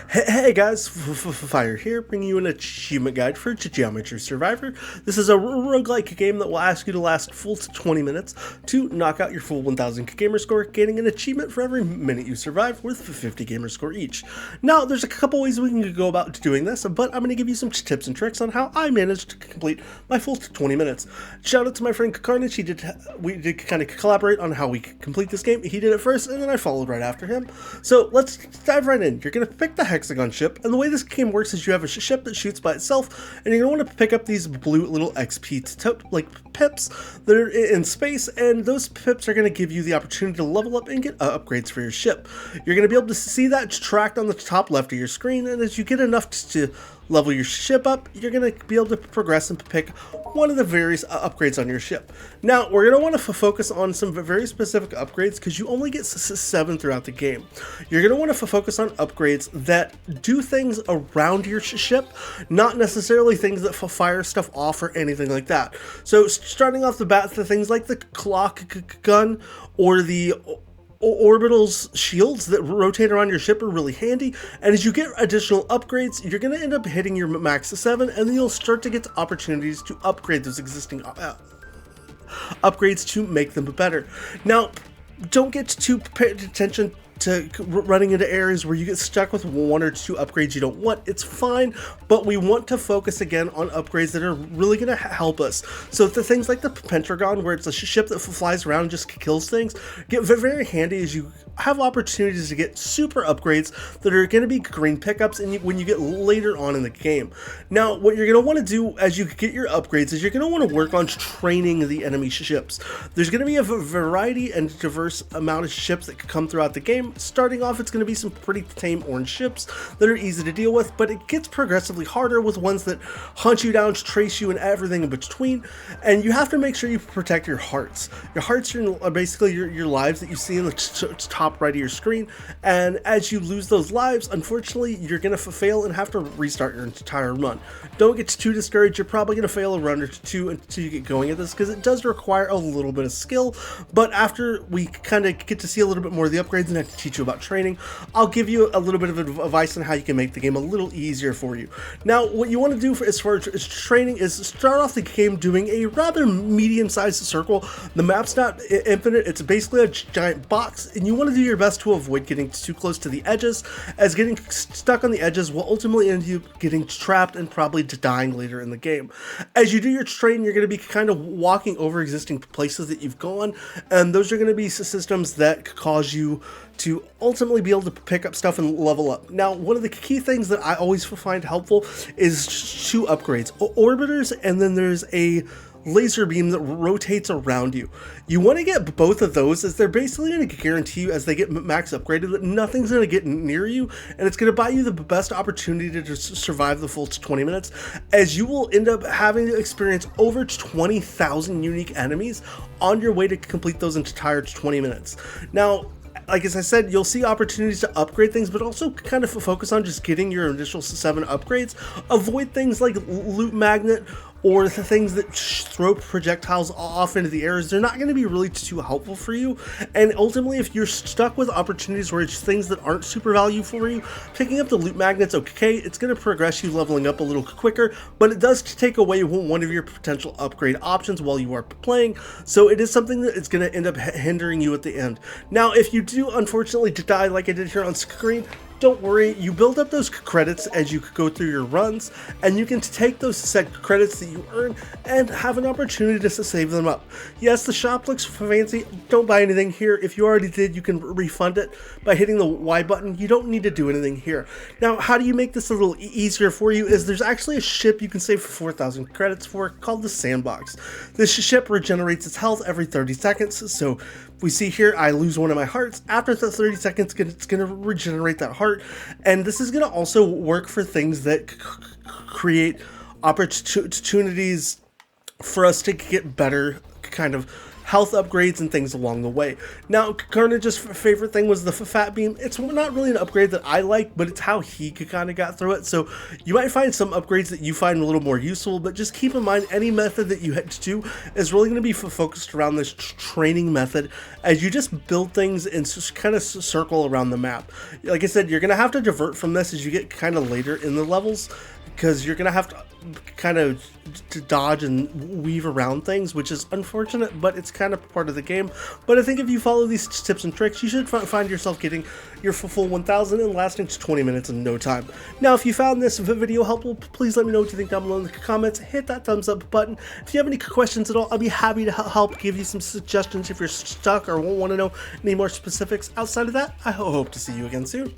Hey guys, Fire here, bringing you an achievement guide for Geometry Survivor. This is a roguelike game that will ask you to last full 20 minutes to knock out your full 1000 gamer score, gaining an achievement for every minute you survive with 50 gamer score each. Now, there's a couple ways we can go about doing this, but I'm going to give you some tips and tricks on how I managed to complete my full 20 minutes. Shout out to my friend Carnage, we did kind of collaborate on how we complete this game. He did it first, and then I followed right after him. So let's dive right in. You're going to pick the hexagon ship, and the way this game works is you have a ship that shoots by itself, and you're going to want to pick up these blue little XP like pips that are in space, and those pips are going to give you the opportunity to level up and get upgrades for your ship. You're going to be able to see that tracked on the top left of your screen, and as you get enough to level your ship up, you're going to be able to progress and pick one of the various upgrades on your ship. Now, we're going to want to focus on some very specific upgrades because you only get 7 throughout the game. You're going to want to focus on upgrades that do things around your ship, not necessarily things that fire stuff off or anything like that. So starting off the bat, the things like the clock gun or the orbital's shields that rotate around your ship are really handy, and as you get additional upgrades, you're going to end up hitting your max 7, and then you'll start to get opportunities to upgrade those existing upgrades to make them better. Now, don't get too paid attention to running into areas where you get stuck with 1 or 2 upgrades you don't want. It's fine, but we want to focus again on upgrades that are really going to help us. So the things like the Pentagon, where it's a ship that flies around and just kills things, get very handy as you have opportunities to get super upgrades that are going to be green pickups when you get later on in the game. Now, what you're going to want to do as you get your upgrades is you're going to want to work on training the enemy ships. There's going to be a variety and diverse amount of ships that can come throughout the game. Starting off, it's going to be some pretty tame orange ships that are easy to deal with, but it gets progressively harder with ones that hunt you down, trace you, and everything in between. And you have to make sure you protect your hearts. Your hearts are basically your lives that you see in the top right of your screen, and as you lose those lives, unfortunately, you're going to fail and have to restart your entire run. Don't get too discouraged. You're probably going to fail a run or two until you get going at this, because it does require a little bit of skill, but after we kind of get to see a little bit more of the upgrades and I can teach you about training, I'll give you a little bit of advice on how you can make the game a little easier for you. Now, what you want to do as far as training is start off the game doing a rather medium-sized circle. The map's not infinite. It's basically a giant box, and you want to do your best to avoid getting too close to the edges, as getting stuck on the edges will ultimately end you getting trapped and probably dying later in the game. As you do your training, you're going to be kind of walking over existing places that you've gone, and those are going to be systems that cause you to ultimately be able to pick up stuff and level up. Now, one of the key things that I always find helpful is 2 upgrades, orbiters, and then there's a laser beam that rotates around you. You want to get both of those, as they're basically going to guarantee you as they get max upgraded that nothing's going to get near you, and it's going to buy you the best opportunity to survive the full 20 minutes, as you will end up having to experience over 20,000 unique enemies on your way to complete those entire 20 minutes. Now, like as I said, you'll see opportunities to upgrade things, but also kind of focus on just getting your initial 7 upgrades. Avoid things like loot magnet or the things that throw projectiles off into the air. They're not going to be really too helpful for you. And ultimately, if you're stuck with opportunities where it's things that aren't super value for you, picking up the loot magnets, okay, it's going to progress you leveling up a little quicker, but it does take away one of your potential upgrade options while you are playing. So it is something that is going to end up hindering you at the end. Now, if you do unfortunately die like I did here on screen, don't worry, you build up those credits as you go through your runs, and you can take those set credits that you earn and have an opportunity to save them up. Yes, the shop looks fancy. Don't buy anything here. If you already did, you can refund it by hitting the Y button. You don't need to do anything here. Now, how do you make this a little easier for you is there's actually a ship you can save for 4,000 credits for called the Sandbox. This ship regenerates its health every 30 seconds, so we see here I lose one of my hearts. After the 30 seconds, it's going to regenerate that heart, and this is going to also work for things that create opportunities for us to get better kind of health upgrades and things along the way. Now, Carnage's favorite thing was the Fat Beam. It's not really an upgrade that I like, but it's how he kind of got through it. So you might find some upgrades that you find a little more useful, but just keep in mind any method that you head to is really going to be focused around this training method as you just build things and just kind of circle around the map. Like I said, you're going to have to divert from this as you get kind of later in the levels, because you're going to have to kind of dodge and weave around things, which is unfortunate, but it's kind of part of the game. But I think if you follow these tips and tricks, you should find yourself getting your full 1000 and lasting to 20 minutes in no time. Now, if you found this video helpful, please let me know what you think down below in the comments. Hit that thumbs up button. If you have any questions at all, I'll be happy to help give you some suggestions if you're stuck or want to know any more specifics. Outside of that, I hope to see you again soon.